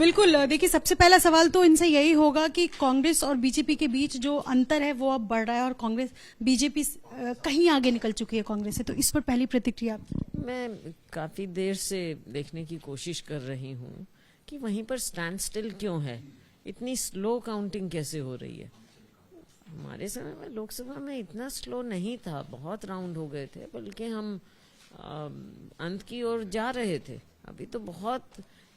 बिल्कुल। देखिए, सबसे पहला सवाल तो इनसे यही होगा कि कांग्रेस और बीजेपी के बीच जो अंतर है वो अब बढ़ रहा है और कांग्रेस बीजेपी कहीं आगे निकल चुकी है कांग्रेस से, तो इस पर पहली प्रतिक्रिया आपकी। मैं काफ़ी देर से देखने की कोशिश कर रही हूँ कि वहीं पर स्टैंड स्टिल क्यों है, इतनी स्लो काउंटिंग कैसे हो रही है। हमारे समय में लोकसभा में इतना स्लो नहीं था, बहुत राउंड हो गए थे, बल्कि हम अंत की ओर जा रहे थे। अभी तो बहुत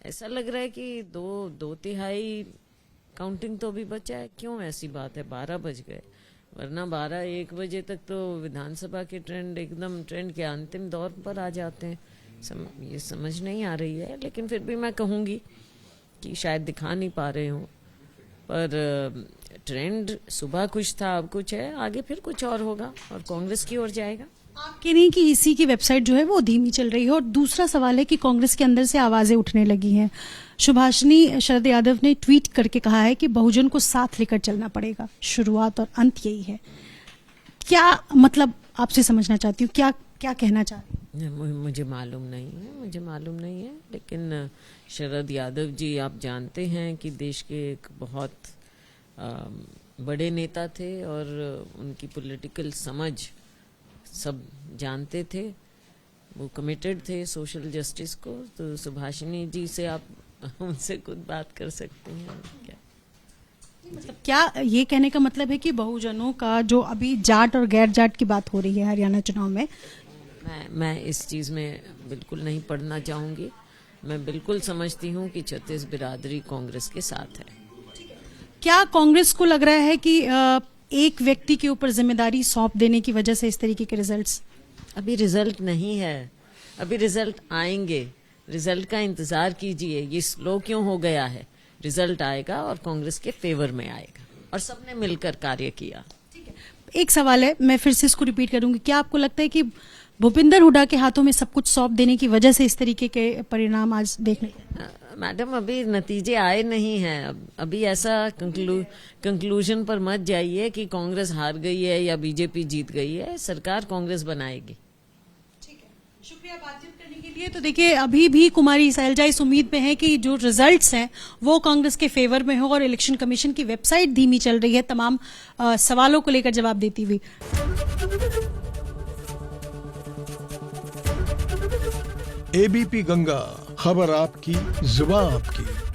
ऐसा लग रहा है कि दो तिहाई काउंटिंग तो अभी बचा है। क्यों ऐसी बात है, 12 बज गए, वरना 12-1 बजे तक तो विधानसभा के ट्रेंड एकदम ट्रेंड के अंतिम दौर पर आ जाते हैं। ये समझ नहीं आ रही है, लेकिन फिर भी मैं कहूँगी कि शायद दिखा नहीं पा रहे हूँ, पर ट्रेंड सुबह कुछ था, अब कुछ है, आगे फिर कुछ और होगा और कांग्रेस की ओर जाएगा। आप कह रही हैं कि इसी की वेबसाइट जो है वो धीमी चल रही है, और दूसरा सवाल है कि कांग्रेस के अंदर से आवाजें उठने लगी हैं। सुभाषिनी शरद यादव ने ट्वीट करके कहा है कि बहुजन को साथ लेकर चलना पड़ेगा, शुरुआत और अंत यही है। क्या मतलब, आपसे समझना चाहती हूँ, क्या कहना चाहती हैं? मुझे मालूम नहीं है, लेकिन शरद यादव जी, आप जानते हैं कि देश के एक बहुत बड़े नेता थे और उनकी पॉलिटिकल समझ सब जानते थे, वो कमिटेड थे सोशल जस्टिस को। तो सुभाषिनी जी से आप उनसे खुद बात कर सकते हैं। क्या ये कहने का मतलब है कि बहुजनों का जो अभी जाट और गैर जाट की बात हो रही है हरियाणा चुनाव में, मैं इस चीज़ में बिल्कुल नहीं पढ़ना चाहूँगी। मैं बिल्कुल समझती हूँ कि छत्तीस बिरादरी कांग्रेस के साथ है। क्या कांग्रेस को लग रहा है कि एक व्यक्ति के ऊपर जिम्मेदारी सौंप देने की वजह से इस तरीके के रिजल्ट्स? अभी रिजल्ट नहीं है, अभी रिजल्ट आएंगे, रिजल्ट का इंतजार कीजिए। ये स्लो क्यों हो गया है, रिजल्ट आएगा और कांग्रेस के फेवर में आएगा, और सबने मिलकर कार्य किया। एक सवाल है, मैं फिर से इसको रिपीट करूंगी, क्या आपको लगता है कि भूपिंदर हुड्डा के हाथों में सब कुछ सौंप देने की वजह से इस तरीके के परिणाम आज देखने? मैडम, अभी नतीजे आए नहीं हैं। अभी ऐसा कंक्लूजन पर मत जाइए कि कांग्रेस हार गई है या बीजेपी जीत गई है। सरकार कांग्रेस बनाएगी। ठीक है, शुक्रिया बातचीत करने के लिए। तो देखिए, अभी भी कुमारी सैलजा इस उम्मीद में है कि जो रिजल्ट्स हैं वो कांग्रेस के फेवर में हो, और इलेक्शन कमीशन की वेबसाइट धीमी चल रही है तमाम सवालों को लेकर जवाब देती हुई। एबीपी गंगा, खबर आपकी, जुबान आपकी।